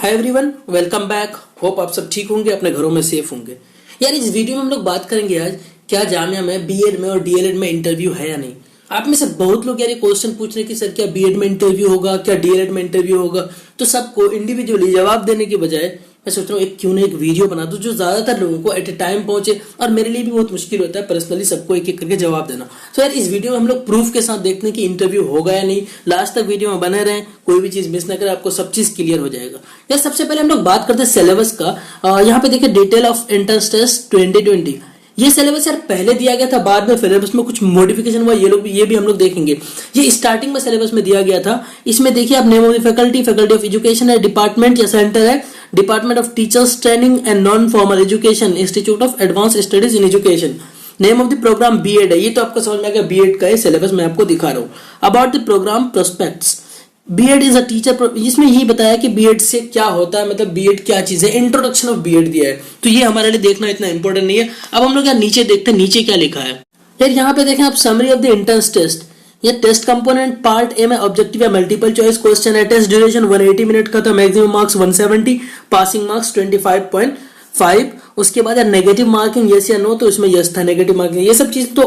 Hi everyone, welcome back. Hope आप सब ठीक होंगे, अपने घरों में सेफ होंगे। यार इस वीडियो में हम लोग बात करेंगे आज क्या जामिया में बीएड में और डीएलएड में इंटरव्यू है या नहीं। आप में से बहुत लोग यार ये क्वेश्चन पूछ रहे हैं कि सर क्या बीएड में इंटरव्यू होगा, क्या डीएलएड में इंटरव्यू होगा। तो सबको इंडिविजुअली जवाब देने की बजाय मैं सोच रहा हूँ क्यों ना एक वीडियो बना दूं जो ज्यादातर लोगों को एट ए टाइम पहुंचे, और मेरे लिए भी बहुत मुश्किल होता है पर्सनली सबको एक एक करके जवाब देना। तो यार इस वीडियो में हम लोग प्रूफ के साथ देखते हैं कि इंटरव्यू होगा या नहीं। लास्ट तक वीडियो में बने रहें, कोई भी चीज मिस ना करें, आपको सब चीज क्लियर हो जाएगा। यार सबसे पहले हम लोग बात करते हैं सिलेबस का। यहाँ पे देखिए डिटेल ऑफ एंट्रेंस टेस्ट 2020। ये सिलेबस यार पहले दिया गया था, बाद में सिलेबस में कुछ मॉडिफिकेशन हुआ, ये भी हम लोग देखेंगे। ये स्टार्टिंग में सिलेबस में दिया गया था। इसमें देखिए आप name of the faculty, faculty of education है, डिपार्टमेंट या सेंटर है, department of teachers training and non formal education, institute of advance studies in education. Name of the programme BEd है। ये तो आपको समझ में आ गया, बीएड का सिलेबस मैं आपको दिखा रहा हूँ। About the programme prospects, BEd is a teacher. इसमें यही बताया कि बीएड से क्या होता है, मतलब बीएड क्या चीज है, इंट्रोडक्शन ऑफ बीएड दिया है। तो ये हमारे लिए देखना इतना इंपॉर्टेंट नहीं है। अब हम लोग यार नीचे देखते हैं नीचे क्या लिखा है। यार यहाँ पे देखें आप, summary of the entrance test. ये टेस्ट कंपोनेंट पार्ट ए में ऑब्जेक्टिव या मल्टीपल चॉइस क्वेश्चन है। टेस्ट ड्यूरेशन 180 मिनट का था, मैक्सिमम मार्क्स 170, पासिंग मार्क्स 25.5। उसके बाद यार नेगेटिव मार्किंग यस या नो, तो इसमें यस था, नेगेटिव मार्किंग। ये सब चीज तो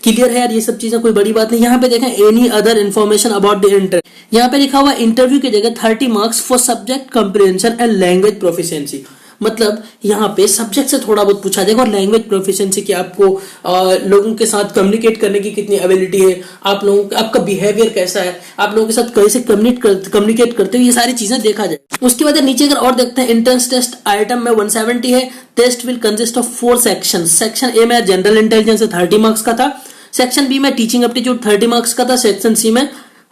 क्लियर है यार, ये सब चीजें कोई बड़ी बात नहीं। यहाँ पे देखें any other information about the interview. यहाँ पे लिखा हुआ इंटरव्यू की जगह 30 marks for subject comprehension and language proficiency. मतलब यहाँ पे सब्जेक्ट से थोड़ा बहुत पूछा जाएगा और लैंग्वेज प्रोफिशिएंसी की आपको लोगों के साथ कम्युनिकेट करने की कितनी एबिलिटी है, आप लोगों आपका बिहेवियर कैसा है, आप लोगों के साथ कैसे कम्युनिकेट करते हो, ये सारी चीजें देखा जाए। उसके बाद नीचे अगर और देखते हैं, एंट्रेंस टेस्ट आइटम में 170 है। Test will consist of 4 section. Section A में जनरल इंटेलिजेंस 30 मार्क्स का था, सेक्शन बी में टीचिंग एप्टीट्यूड 30 मार्क्स का था, सेक्शन सी में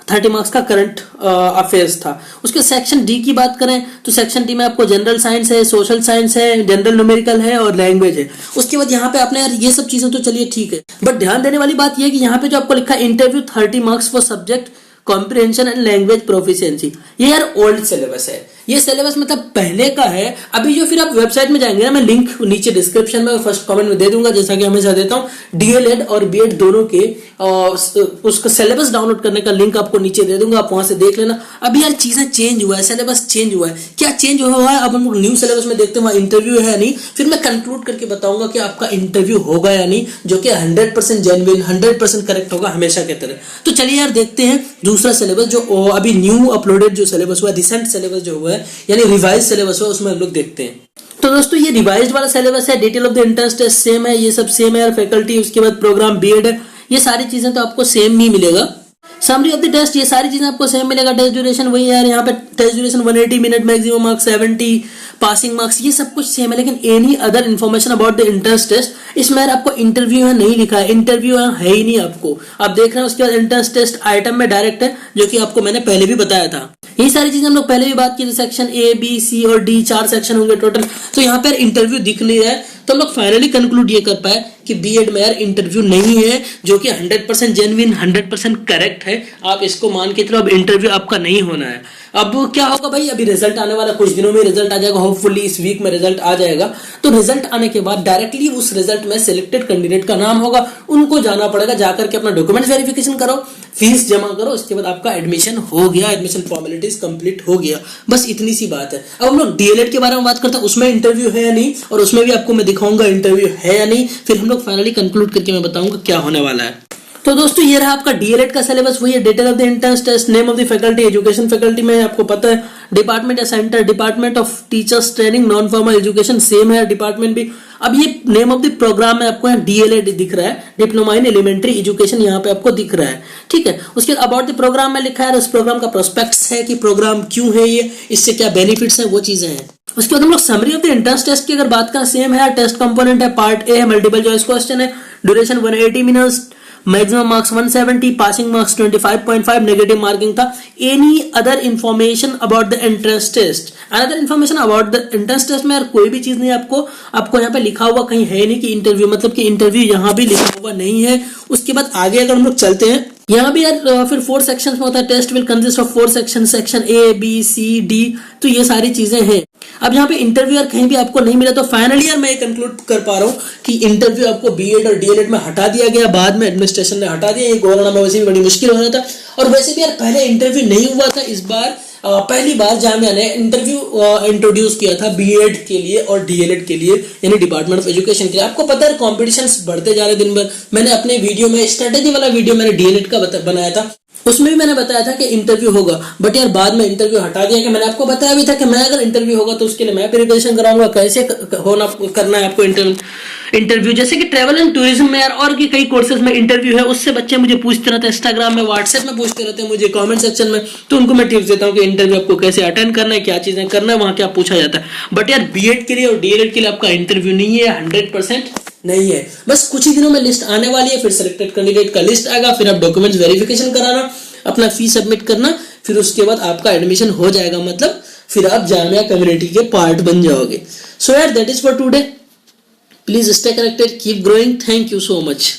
30 मार्क्स का करंट अफेयर्स था। उसके सेक्शन डी की बात करें तो सेक्शन डी में आपको जनरल साइंस है, सोशल साइंस है, जनरल न्यूमेरिकल है और लैंग्वेज है। उसके बाद यहाँ पे आपने यार ये सब चीजें तो चलिए ठीक है, बट ध्यान देने वाली बात ये है कि यहाँ पे जो आपको लिखा है interview 30 marks for subject comprehension and language proficiency, ये यार ओल्ड सिलेबस है। ये सिलेबस मतलब पहले का है। अभी जो फिर आप वेबसाइट में जाएंगे ना, मैं लिंक नीचे डिस्क्रिप्शन में और फर्स्ट कमेंट में दे दूंगा, जैसा कि हमेशा देता हूं। डीएलएड और बीएड दोनों के उसका सिलेबस डाउनलोड करने का लिंक आपको नीचे दे दूंगा, आप वहां से देख लेना। अभी यार चीजें चेंज हुआ है, सिलेबस चेंज हुआ है। क्या चेंज हुआ है अब हम लोग न्यू सिलेबस में देखते हैं, वहां इंटरव्यू है या नहीं, फिर मैं कंक्लूड करके बताऊंगा कि आपका इंटरव्यू होगा या नहीं, जो कि 100% जेन्युइन 100% करेक्ट होगा हमेशा की तरह। तो चलिए यार देखते हैं दूसरा सिलेबस जो अभी न्यू अपलोडेड जो सिलेबस हुआ, रिसेंट सिलेबस जो हुआ है, यानी रिवाइज सिलेबस हुआ, उसमें हम लोग देखते हैं। तो दोस्तों ये रिवाइज्ड वाला सिलेबस है। Detail of the entrance test same है, ये सब सेम है यार। फैकल्टी, उसके बाद प्रोग्राम बीएड है, ये सारी चीजें तो आपको सेम ही मिलेगा। समरी ऑफ द टेस्ट, ये सारी चीजें आपको सेम मिलेगा। टेस्ट ड्यूरेशन वही है यार, यहाँ पे test duration 180 minute, maximum marks 70, passing marks, ये सब कुछ सेम है। लेकिन any other information about the entrance test, इसमें यार आपको इंटरव्यू है नहीं लिखा है, इंटरव्यू है ही नहीं आपको, आप देख रहे हैं। उसके बाद एंट्रेंस टेस्ट आइटम में डायरेक्ट है, जो कि आपको मैंने पहले भी बताया था। ये सारी चीजें हम लोग पहले भी बात की थी। सेक्शन ए, बी, सी और डी 4 सेक्शन होंगे टोटल। तो यहाँ पर इंटरव्यू दिख नहीं रहा है, तो हम लोग फाइनली कंक्लूड ये कर पाए कि बीएड में यार इंटरव्यू नहीं है, जो कि 100% जेन्युइन 100% करेक्ट है। आप इसको मान के चलो, अब इंटरव्यू आपका नहीं होना है। अब क्या होगा भाई, अभी रिजल्ट आने वाला, कुछ दिनों में रिजल्ट आ जाएगा, होपफुली इस वीक में रिजल्ट आ जाएगा। तो रिजल्ट आने के बाद डायरेक्टली उस रिजल्ट में सिलेक्टेड कैंडिडेट का नाम होगा, उनको जाना पड़ेगा, जाकर के अपना डॉक्यूमेंट वेरिफिकेशन करो, फीस जमा करो, उसके बाद आपका एडमिशन हो गया, एडमिशन फॉर्मेलिटीज कंप्लीट हो गया। बस इतनी सी बात है। अब हम लोग डीएलएड के बारे में बात करते हैं, उसमें इंटरव्यू है या नहीं, और उसमें भी आपको मैं दिखाऊंगा इंटरव्यू है या नहीं। फिर हम लोग फाइनली कंक्लूड करके मैं बताऊंगा क्या होने वाला है। तो दोस्तों ये रहा आपका डीएलएड का सिलेबस, वही है। Detail of the entrance test, name of the faculty, education faculty में आपको पता है, डिपार्टमेंट या centre, department of teachers training non formal education, same है डिपार्टमेंट भी। अब ये नेम ऑफ द प्रोग्राम में आपको यहाँ डीएलएड दिख रहा है, डिप्लोमा इन एलिमेंट्री एजुकेशन, यहाँ पे आपको दिख रहा है, ठीक है। उसके बाद अबाउट द प्रोग्राम में लिखा है, उस प्रोग्राम का प्रोस्पेक्ट्स है कि प्रोग्राम क्यों है ये, इससे क्या बेनिफिट्स है, वो चीजें हैं। उसके बाद हम लोग summary of the entrance test की अगर बात करें, सेम है। टेस्ट कंपोनेंट है, पार्ट ए है, मल्टीपल चॉइस क्वेश्चन है, duration 180 minutes, maximum marks 170, passing marks 25.5, negative marking था। Any other information about the entrance test, other information about the entrance test में यार कोई भी चीज नहीं आपको यहाँ पे लिखा हुआ कहीं है नहीं कि इंटरव्यू, मतलब कि इंटरव्यू यहाँ भी लिखा हुआ नहीं है। उसके बाद आगे अगर हम लोग चलते हैं, यहाँ भी यार फिर 4 सेक्शंस में होता है। Test will consist of 4 section, section A, B, C, D, तो ये सारी चीजें हैं। अब यहाँ पे इंटरव्यू यार कहीं भी आपको नहीं मिला, तो फाइनली यार मैं ये कंक्लूड कर पा रहा हूँ कि इंटरव्यू आपको बीएड और डीएलएड में हटा दिया गया, बाद में एडमिनिस्ट्रेशन ने हटा दिया। ये कोरोना में वैसे भी बड़ी मुश्किल हो रहा था, और वैसे भी यार पहले इंटरव्यू नहीं हुआ था, इस बार पहली बार जामिया ने इंटरव्यू इंट्रोड्यूस किया था बीएड के लिए और डीएलएड के लिए, यानी डिपार्टमेंट ऑफ एजुकेशन के लिए। आपको पता है कॉम्पिटिशन्स बढ़ते जा रहे दिन भर। मैंने अपने वीडियो में स्ट्रेटेजी वाला वीडियो मैंने डीएलएड का बनाया था, उसमें भी मैंने बताया था कि इंटरव्यू होगा, बट यार बाद में इंटरव्यू हटा दिया। कि मैंने आपको बताया भी था कि मैं अगर इंटरव्यू होगा तो उसके लिए मैं प्रिपरेशन कराऊंगा, कैसे होना करना है आपको इंटरव्यू। जैसे कि ट्रैवल एंड टूरिज्म में यार और भी कई कोर्सेज में इंटरव्यू है, उससे बच्चे मुझे पूछते रहते हैं इंस्टाग्राम में, व्हाट्सएप में पूछते रहते हैं मुझे कमेंट सेक्शन में, तो उनको मैं टिप्स देता हूँ कि इंटरव्यू आपको कैसे अटेंड करना है, क्या चीजें करना है, वहां क्या पूछा जाता है। बट यार बीएड के लिए और डीएलएड के लिए आपका इंटरव्यू नहीं है, 100% नहीं है। बस कुछ ही दिनों में लिस्ट आने वाली है, फिर सिलेक्टेड कैंडिडेट का लिस्ट आएगा, फिर आप डॉक्यूमेंट्स वेरिफिकेशन कराना, अपना फी सबमिट करना, फिर उसके बाद आपका एडमिशन हो जाएगा, मतलब फिर आप जामिया कम्युनिटी के पार्ट बन जाओगे। सो यार that is for today. Please stay connected, keep growing. Thank you so much.